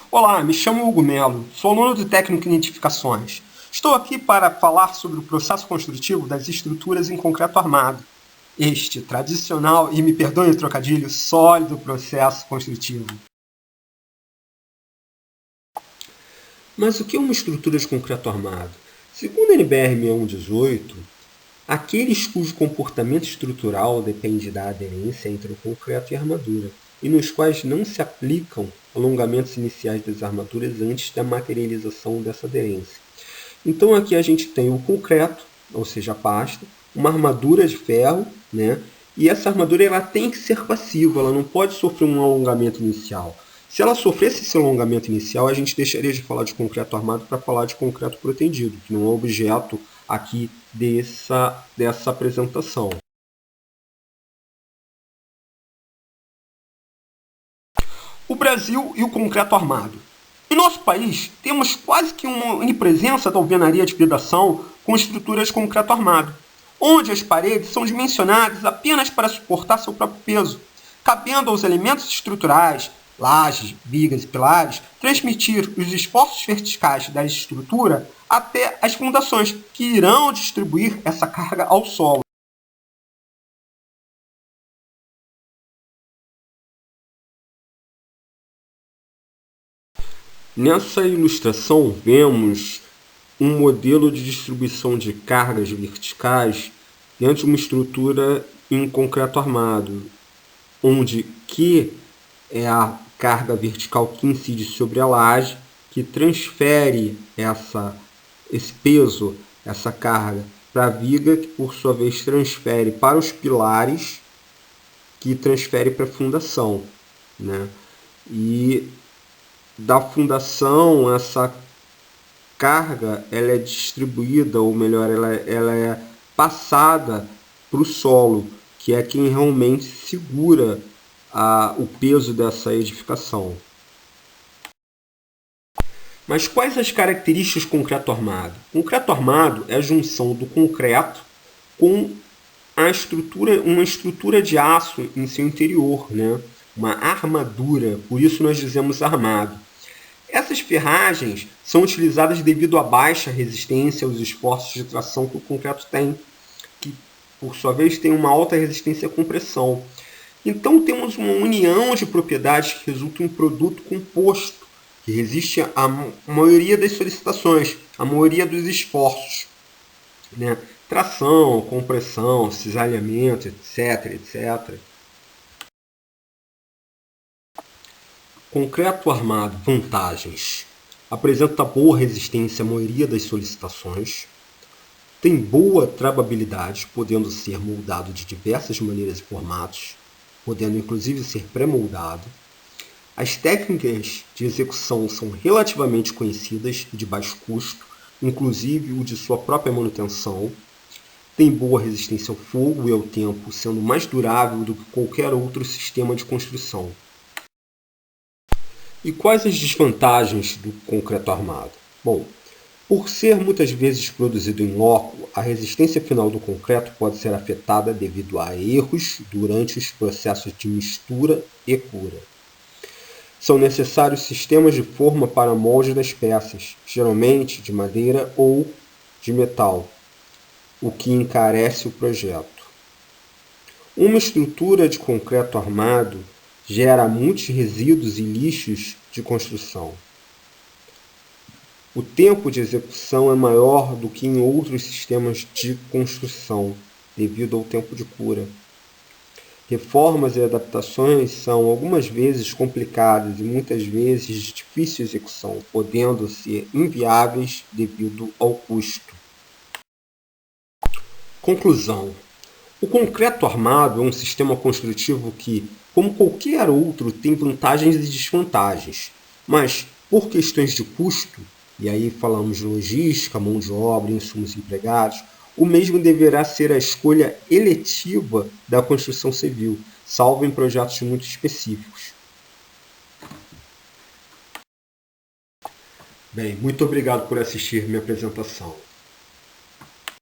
Olá, me chamo Hugo Melo, sou aluno do técnico em edificações. Estou aqui para falar sobre o processo construtivo das estruturas em concreto armado. Este tradicional, e me perdoe o trocadilho, sólido processo construtivo. Mas o que é uma estrutura de concreto armado? Segundo a NBR 6118, aqueles cujo comportamento estrutural depende da aderência entre o concreto e a armadura, e nos quais não se aplicam alongamentos iniciais das armaduras antes da materialização dessa aderência. Então aqui a gente tem o concreto, ou seja, a pasta, uma armadura de ferro, né? E essa armadura ela tem que ser passiva, ela não pode sofrer um alongamento inicial. Se ela sofresse esse alongamento inicial, a gente deixaria de falar de concreto armado para falar de concreto protendido, que não é objeto aqui dessa apresentação. O Brasil e o concreto armado. Em nosso país, temos quase que uma onipresença da alvenaria de vedação com estruturas de concreto armado, onde as paredes são dimensionadas apenas para suportar seu próprio peso, cabendo aos elementos estruturais, lajes, vigas e pilares, transmitir os esforços verticais da estrutura até as fundações, que irão distribuir essa carga ao solo. Nessa ilustração, vemos um modelo de distribuição de cargas verticais dentro de uma estrutura em concreto armado, onde Q é a carga vertical que incide sobre a laje, que transfere esse peso, essa carga, para a viga, que por sua vez transfere para os pilares, que transfere para a fundação, né? E da fundação, essa carga ela é distribuída, ou melhor, ela é passada para o solo, que é quem realmente segura o peso dessa edificação. Mas quais as características do concreto armado? O concreto armado é a junção do concreto com uma estrutura de aço em seu interior, né? Uma armadura, por isso nós dizemos armado. Essas ferragens são utilizadas devido à baixa resistência aos esforços de tração que o concreto tem, que por sua vez tem uma alta resistência à compressão. Então temos uma união de propriedades que resulta em um produto composto, que resiste à maioria das solicitações, à maioria dos esforços, né? Tração, compressão, cisalhamento, etc, etc. Concreto armado, vantagens. Apresenta boa resistência à maioria das solicitações. Tem boa trababilidade, podendo ser moldado de diversas maneiras e formatos, podendo inclusive ser pré-moldado. As técnicas de execução são relativamente conhecidas e de baixo custo, inclusive o de sua própria manutenção. Tem boa resistência ao fogo e ao tempo, sendo mais durável do que qualquer outro sistema de construção. E quais as desvantagens do concreto armado? Bom, por ser muitas vezes produzido em loco, a resistência final do concreto pode ser afetada devido a erros durante os processos de mistura e cura. São necessários sistemas de forma para molde das peças, geralmente de madeira ou de metal, o que encarece o projeto. Uma estrutura de concreto armado gera muitos resíduos e lixos de construção. O tempo de execução é maior do que em outros sistemas de construção, devido ao tempo de cura. Reformas e adaptações são algumas vezes complicadas e muitas vezes de difícil execução, podendo ser inviáveis devido ao custo. Conclusão. O concreto armado é um sistema construtivo que, como qualquer outro, tem vantagens e desvantagens, mas por questões de custo, e aí falamos de logística, mão de obra, insumos empregados, o mesmo deverá ser a escolha eletiva da construção civil, salvo em projetos muito específicos. Bem, muito obrigado por assistir minha apresentação.